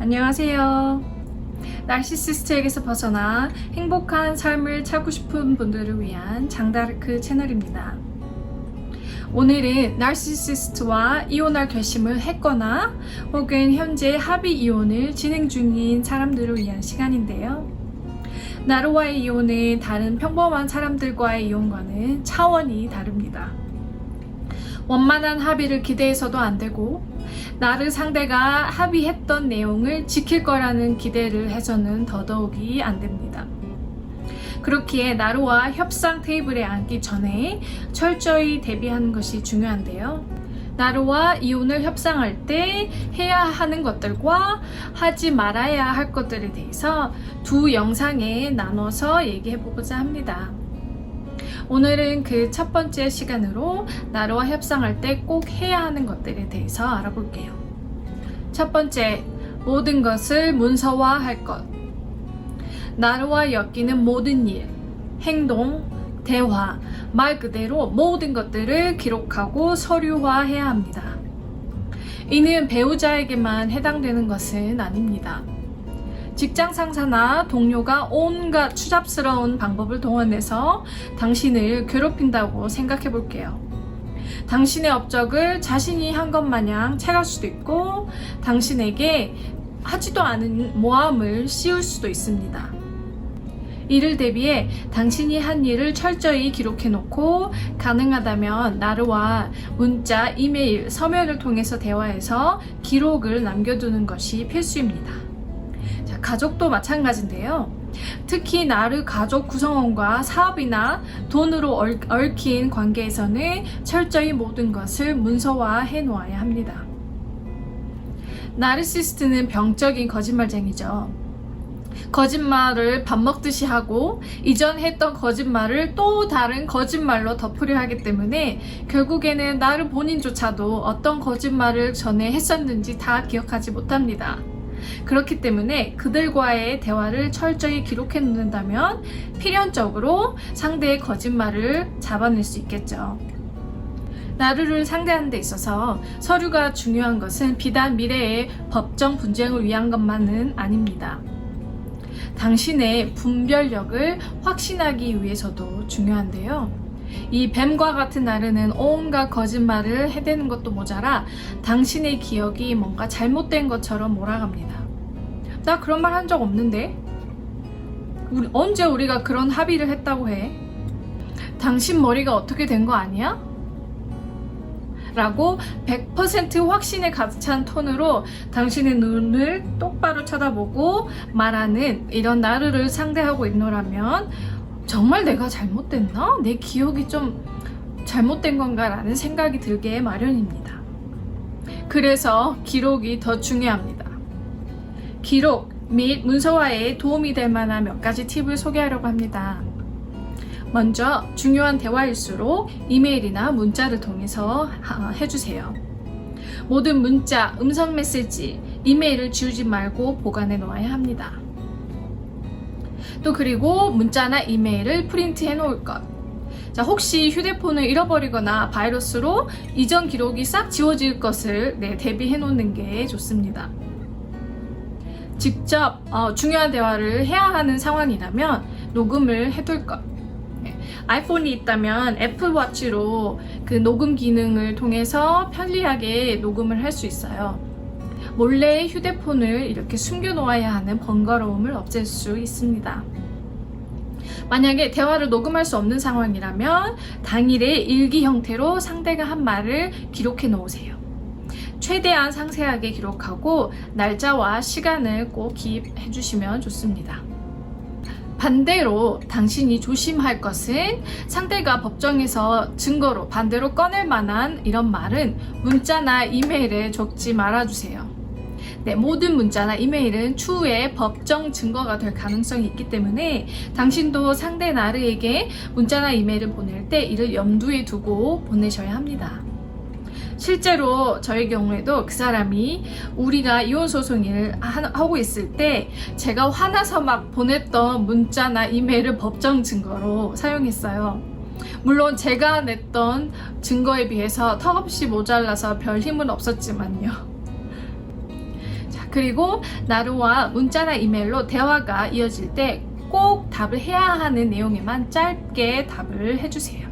안녕하세요. 나르시시스트에게서 벗어나 행복한 삶을 찾고 싶은 분들을 위한 장다르크 채널입니다. 오늘은 나르시시스트와 이혼할 결심을 했거나 혹은 현재 합의 이혼을 진행 중인 사람들을 위한 시간인데요. 나로와의 이혼은 다른 평범한 사람들과의 이혼과는 차원이 다릅니다. 원만한 합의를 기대해서도 안 되고 나르 상대가 합의했던 내용을 지킬 거라는 기대를 해서는 더더욱이 안 됩니다. 그렇기에 나르와 협상 테이블에 앉기 전에 철저히 대비하는 것이 중요한데요. 나르와 이혼을 협상할 때 해야 하는 것들과 하지 말아야 할 것들에 대해서 두 영상에 나눠서 얘기해 보고자 합니다. 오늘은 그 첫 번째 시간으로 나르와 협상할 때 꼭 해야 하는 것들에 대해서 알아볼게요. 첫 번째, 모든 것을 문서화할 것. 나르와 엮이는 모든 일, 행동, 대화, 말 그대로 모든 것들을 기록하고 서류화해야 합니다. 이는 배우자에게만 해당되는 것은 아닙니다. 직장 상사나 동료가 온갖 추잡스러운 방법을 동원해서 당신을 괴롭힌다고 생각해 볼게요. 당신의 업적을 자신이 한 것 마냥 채갈 수도 있고 당신에게 하지도 않은 모함을 씌울 수도 있습니다. 이를 대비해 당신이 한 일을 철저히 기록해 놓고 가능하다면 나르와 문자, 이메일, 서면을 통해서 대화해서 기록을 남겨두는 것이 필수입니다. 가족도 마찬가지인데요. 특히 나르 가족 구성원과 사업이나 돈으로 얽힌 관계에서는 철저히 모든 것을 문서화해 놓아야 합니다. 나르시스트는 병적인 거짓말쟁이죠. 거짓말을 밥 먹듯이 하고 이전 했던 거짓말을 또 다른 거짓말로 덮으려 하기 때문에 결국에는 나르 본인조차도 어떤 거짓말을 전에 했었는지 다 기억하지 못합니다. 그렇기 때문에 그들과의 대화를 철저히 기록해 놓는다면 필연적으로 상대의 거짓말을 잡아낼 수 있겠죠. 나르를 상대하는 데 있어서 서류가 중요한 것은 비단 미래의 법정 분쟁을 위한 것만은 아닙니다. 당신의 분별력을 확신하기 위해서도 중요한데요. 이 뱀과 같은 나르는 온갖 거짓말을 해대는 것도 모자라 당신의 기억이 뭔가 잘못된 것처럼 몰아갑니다. 나 그런 말 한 적 없는데? 언제 우리가 그런 합의를 했다고 해? 당신 머리가 어떻게 된 거 아니야? 라고 100% 확신에 가득 찬 톤으로 당신의 눈을 똑바로 쳐다보고 말하는 이런 나르를 상대하고 있노라면 정말 내가 잘못됐나? 내 기억이 좀 잘못된 건가? 라는 생각이 들게 마련입니다. 그래서 기록이 더 중요합니다. 기록 및 문서화에 도움이 될 만한 몇 가지 팁을 소개하려고 합니다. 먼저 중요한 대화일수록 이메일이나 문자를 통해서 해주세요. 모든 문자, 음성 메시지, 이메일을 지우지 말고 보관해 놓아야 합니다. 또 그리고 문자나 이메일을 프린트해 놓을 것. 자, 혹시 휴대폰을 잃어버리거나 바이러스로 이전 기록이 싹 지워질 것을 대비해 놓는 게 좋습니다. 직접 중요한 대화를 해야 하는 상황이라면 녹음을 해둘 것. 아이폰이 있다면 애플워치로 그 녹음 기능을 통해서 편리하게 녹음을 할 수 있어요. 몰래 휴대폰을 이렇게 숨겨 놓아야 하는 번거로움을 없앨 수 있습니다. 만약에 대화를 녹음할 수 없는 상황이라면 당일의 일기 형태로 상대가 한 말을 기록해 놓으세요. 최대한 상세하게 기록하고 날짜와 시간을 꼭 기입해 주시면 좋습니다. 반대로 당신이 조심할 것은 상대가 법정에서 증거로 반대로 꺼낼 만한 이런 말은 문자나 이메일에 적지 말아주세요. 모든 문자나 이메일은 추후에 법정 증거가 될 가능성이 있기 때문에 당신도 상대 나르에게 문자나 이메일을 보낼 때 이를 염두에 두고 보내셔야 합니다. 실제로 저의 경우에도 그 사람이 우리가 이혼소송을 하고 있을 때 제가 화나서 막 보냈던 문자나 이메일을 법정 증거로 사용했어요. 물론 제가 냈던 증거에 비해서 턱없이 모자라서 별 힘은 없었지만요. 그리고 나루와 문자나 이메일로 대화가 이어질 때 꼭 답을 해야 하는 내용에만 짧게 답을 해주세요.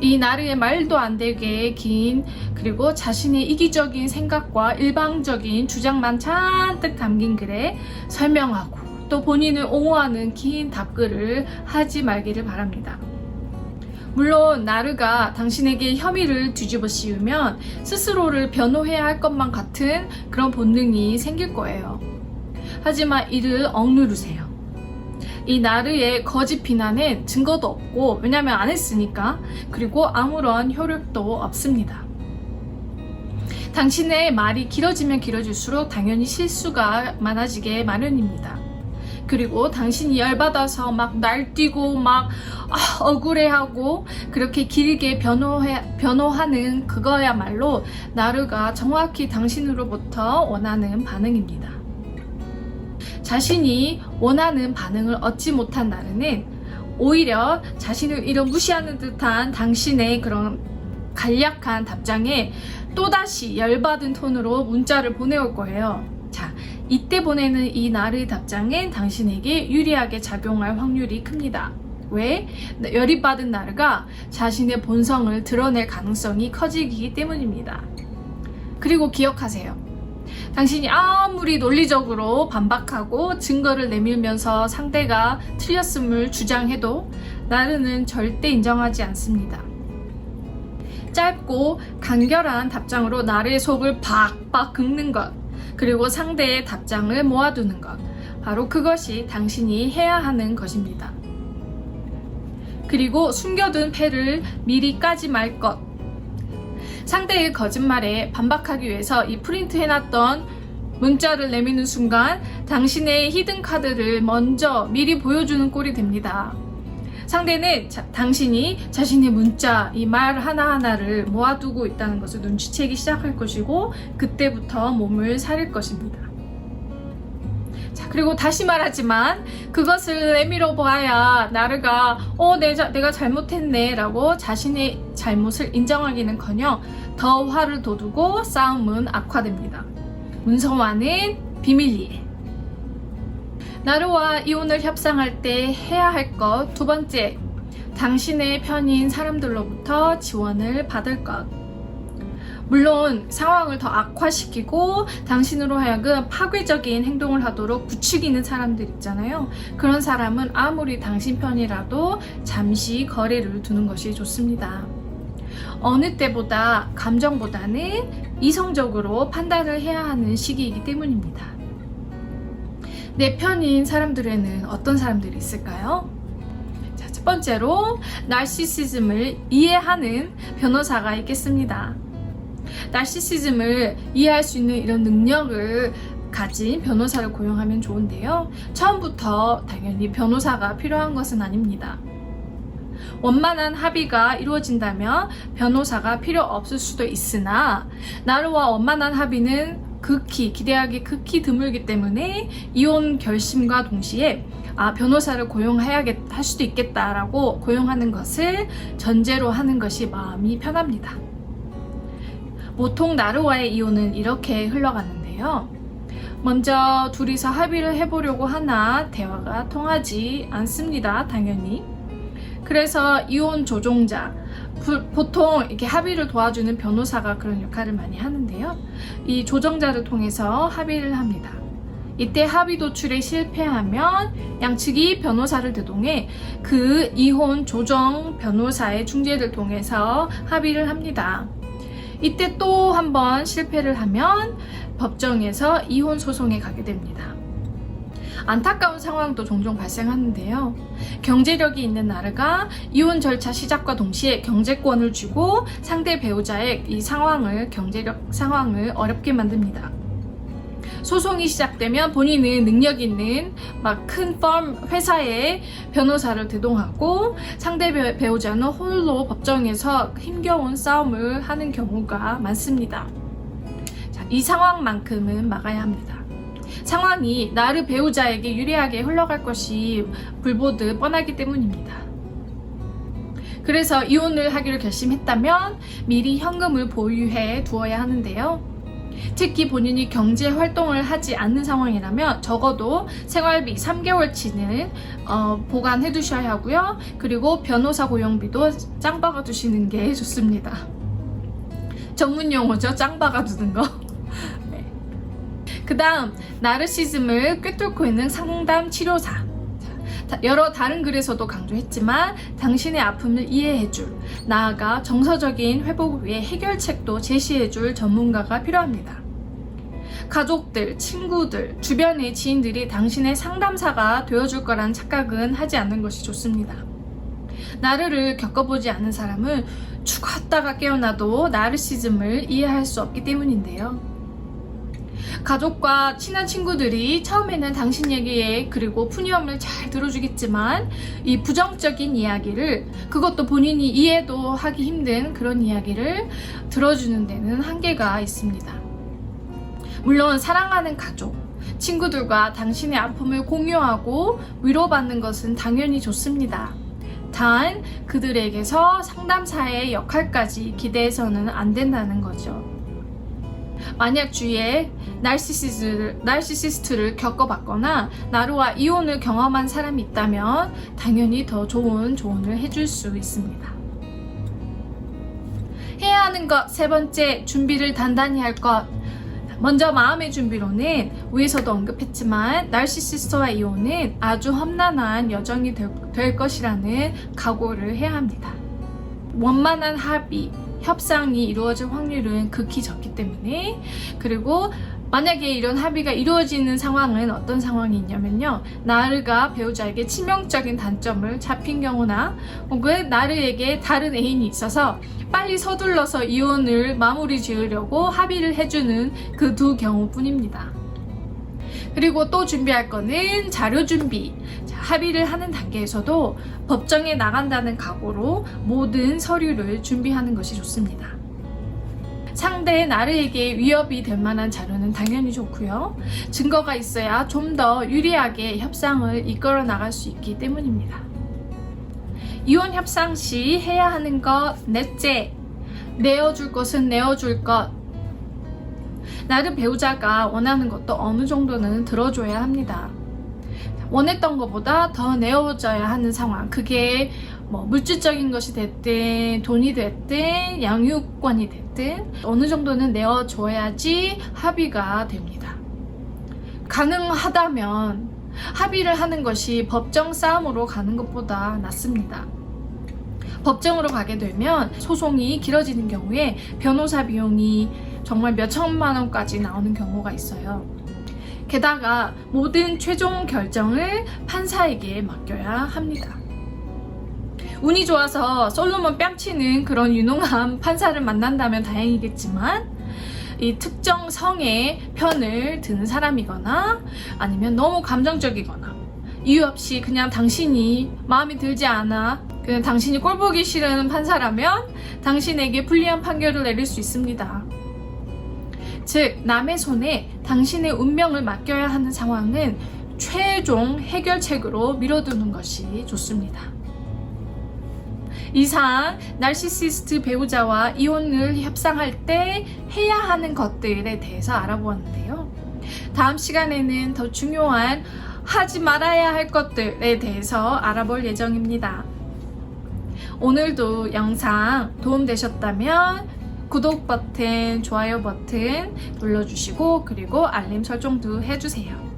이 나루의 말도 안 되게 긴 그리고 자신의 이기적인 생각과 일방적인 주장만 잔뜩 담긴 글에 설명하고 또 본인을 옹호하는 긴 답글을 하지 말기를 바랍니다. 물론 나루가 당신에게 혐의를 뒤집어 씌우면 스스로를 변호해야 할 것만 같은 그런 본능이 생길 거예요. 하지만 이를 억누르세요. 이 나루의 거짓 비난엔 증거도 없고 왜냐면 안 했으니까 그리고 아무런 효력도 없습니다. 당신의 말이 길어지면 길어질수록 당연히 실수가 많아지게 마련입니다. 그리고 당신이 열받아서 막 날뛰고 막 억울해하고 그렇게 길게 변호하는 그거야말로 나루가 정확히 당신으로부터 원하는 반응입니다. 자신이 원하는 반응을 얻지 못한 나루는 오히려 자신을 이런 무시하는 듯한 당신의 그런 간략한 답장에 또다시 열받은 톤으로 문자를 보내올 거예요. 자, 이때 보내는 이 나루의 답장은 당신에게 유리하게 작용할 확률이 큽니다. 왜? 열이 받은 나루가 자신의 본성을 드러낼 가능성이 커지기 때문입니다. 그리고 기억하세요. 당신이 아무리 논리적으로 반박하고 증거를 내밀면서 상대가 틀렸음을 주장해도 나루는 절대 인정하지 않습니다. 짧고 간결한 답장으로 나루의 속을 박박 긁는 것, 그리고 상대의 답장을 모아두는 것, 바로 그것이 당신이 해야 하는 것입니다. 그리고 숨겨둔 패를 미리 까지 말 것. 상대의 거짓말에 반박하기 위해서 이 프린트 해놨던 문자를 내미는 순간 당신의 히든 카드를 먼저 미리 보여주는 꼴이 됩니다. 상대는 당신이 자신의 문자, 이 말 하나하나를 모아두고 있다는 것을 눈치채기 시작할 것이고 그때부터 몸을 사릴 것입니다. 자, 그리고 다시 말하지만 그것을 내밀어 봐야 나루가 내가 잘못했네 라고 자신의 잘못을 인정하기는커녕 더 화를 돋우고 싸움은 악화됩니다. 문서와는 비밀리에. 나루와 이혼을 협상할 때 해야 할 것 두 번째, 당신의 편인 사람들로부터 지원을 받을 것. 물론 상황을 더 악화시키고 당신으로 하여금 파괴적인 행동을 하도록 부추기는 사람들 있잖아요. 그런 사람은 아무리 당신 편이라도 잠시 거리를 두는 것이 좋습니다. 어느 때보다 감정보다는 이성적으로 판단을 해야 하는 시기이기 때문입니다. 내 편인 사람들에는 어떤 사람들이 있을까요? 자, 첫 번째로 나르시시즘을 이해하는 변호사가 있겠습니다. 나르시시즘을 이해할 수 있는 이런 능력을 가진 변호사를 고용하면 좋은데요. 처음부터 당연히 변호사가 필요한 것은 아닙니다. 원만한 합의가 이루어진다면 변호사가 필요 없을 수도 있으나 나루와 원만한 합의는 기대하기 극히 드물기 때문에 이혼 결심과 동시에 변호사를 고용할 수도 있겠다라고 고용하는 것을 전제로 하는 것이 마음이 편합니다. 보통 나루와의 이혼은 이렇게 흘러갔는데요. 먼저 둘이서 합의를 해보려고 하나 대화가 통하지 않습니다. 당연히. 그래서 이혼 조종자, 보통 이렇게 합의를 도와주는 변호사가 그런 역할을 많이 하는데요. 이 조정자를 통해서 합의를 합니다. 이때 합의 도출에 실패하면 양측이 변호사를 대동해 그 이혼 조정 변호사의 중재를 통해서 합의를 합니다. 이때 또 한 번 실패를 하면 법정에서 이혼 소송에 가게 됩니다. 안타까운 상황도 종종 발생하는데요. 경제력이 있는 나루가 이혼 절차 시작과 동시에 경제권을 주고 상대 배우자의 이 경제력 상황을 어렵게 만듭니다. 소송이 시작되면 본인은 능력 있는 큰 회사의 변호사를 대동하고 상대 배우자는 홀로 법정에서 힘겨운 싸움을 하는 경우가 많습니다. 자, 이 상황만큼은 막아야 합니다. 상황이 나루 배우자에게 유리하게 흘러갈 것이 불보듯 뻔하기 때문입니다. 그래서 이혼을 하기로 결심했다면 미리 현금을 보유해 두어야 하는데요. 특히 본인이 경제 활동을 하지 않는 상황이라면 적어도 생활비 3개월치는 보관해 두셔야 하고요. 그리고 변호사 고용비도 짱 박아 두시는 게 좋습니다. 전문 용어죠. 짱 박아 두는 거. 네. 그 다음 나르시즘을 꿰뚫고 있는 상담 치료사. 여러 다른 글에서도 강조했지만 당신의 아픔을 이해해줄, 나아가 정서적인 회복을 위해 해결책도 제시해줄 전문가가 필요합니다. 가족들, 친구들, 주변의 지인들이 당신의 상담사가 되어줄 거란 착각은 하지 않는 것이 좋습니다. 나르를 겪어보지 않은 사람은 죽었다가 깨어나도 나르시즘을 이해할 수 없기 때문인데요. 가족과 친한 친구들이 처음에는 당신 얘기에 그리고 푸념을 잘 들어주겠지만 이 부정적인 이야기를, 그것도 본인이 이해도 하기 힘든 그런 이야기를 들어주는 데는 한계가 있습니다. 물론 사랑하는 가족, 친구들과 당신의 아픔을 공유하고 위로받는 것은 당연히 좋습니다. 단 그들에게서 상담사의 역할까지 기대해서는 안 된다는 거죠. 만약 주위에 나르시시스트를 겪어봤거나 나르와 이혼을 경험한 사람이 있다면 당연히 더 좋은 조언을 해줄 수 있습니다. 해야 하는 것 세 번째, 준비를 단단히 할 것. 먼저 마음의 준비로는 위에서도 언급했지만 나르시시스트와 이혼은 아주 험난한 여정이 될 것이라는 각오를 해야 합니다. 원만한 합의, 협상이 이루어질 확률은 극히 적기 때문에, 그리고 만약에 이런 합의가 이루어지는 상황은 어떤 상황이 있냐면요, 나르가 배우자에게 치명적인 단점을 잡힌 경우나 혹은 나르에게 다른 애인이 있어서 빨리 서둘러서 이혼을 마무리 지으려고 합의를 해주는 그 두 경우뿐입니다. 그리고 또 준비할 거는 자료 준비. 합의를 하는 단계에서도 법정에 나간다는 각오로 모든 서류를 준비하는 것이 좋습니다. 상대 나르에게 위협이 될 만한 자료는 당연히 좋고요. 증거가 있어야 좀 더 유리하게 협상을 이끌어 나갈 수 있기 때문입니다. 이혼 협상 시 해야 하는 것 넷째, 내어줄 것은 내어줄 것. 나르 배우자가 원하는 것도 어느 정도는 들어줘야 합니다. 원했던 것보다 더 내어줘야 하는 상황, 그게 뭐 물질적인 것이 됐든 돈이 됐든 양육권이 됐든 어느 정도는 내어줘야지 합의가 됩니다. 가능하다면 합의를 하는 것이 법정 싸움으로 가는 것보다 낫습니다. 법정으로 가게 되면 소송이 길어지는 경우에 변호사 비용이 정말 몇 천만 원까지 나오는 경우가 있어요. 게다가 모든 최종 결정을 판사에게 맡겨야 합니다. 운이 좋아서 솔로몬 뺨치는 그런 유능한 판사를 만난다면 다행이겠지만, 이 특정 성의 편을 드는 사람이거나 아니면 너무 감정적이거나 이유 없이 그냥 당신이 마음에 들지 않아, 그냥 당신이 꼴보기 싫은 판사라면 당신에게 불리한 판결을 내릴 수 있습니다. 즉, 남의 손에 당신의 운명을 맡겨야 하는 상황은 최종 해결책으로 미뤄두는 것이 좋습니다. 이상 나르시시스트 배우자와 이혼을 협상할 때 해야 하는 것들에 대해서 알아보았는데요. 다음 시간에는 더 중요한 하지 말아야 할 것들에 대해서 알아볼 예정입니다. 오늘도 영상 도움되셨다면 구독 버튼, 좋아요 버튼 눌러주시고 그리고 알림 설정도 해주세요.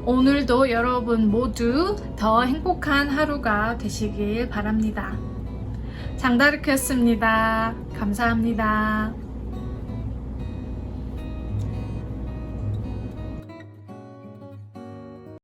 오늘도 여러분 모두 더 행복한 하루가 되시길 바랍니다. 장다르크였습니다. 감사합니다.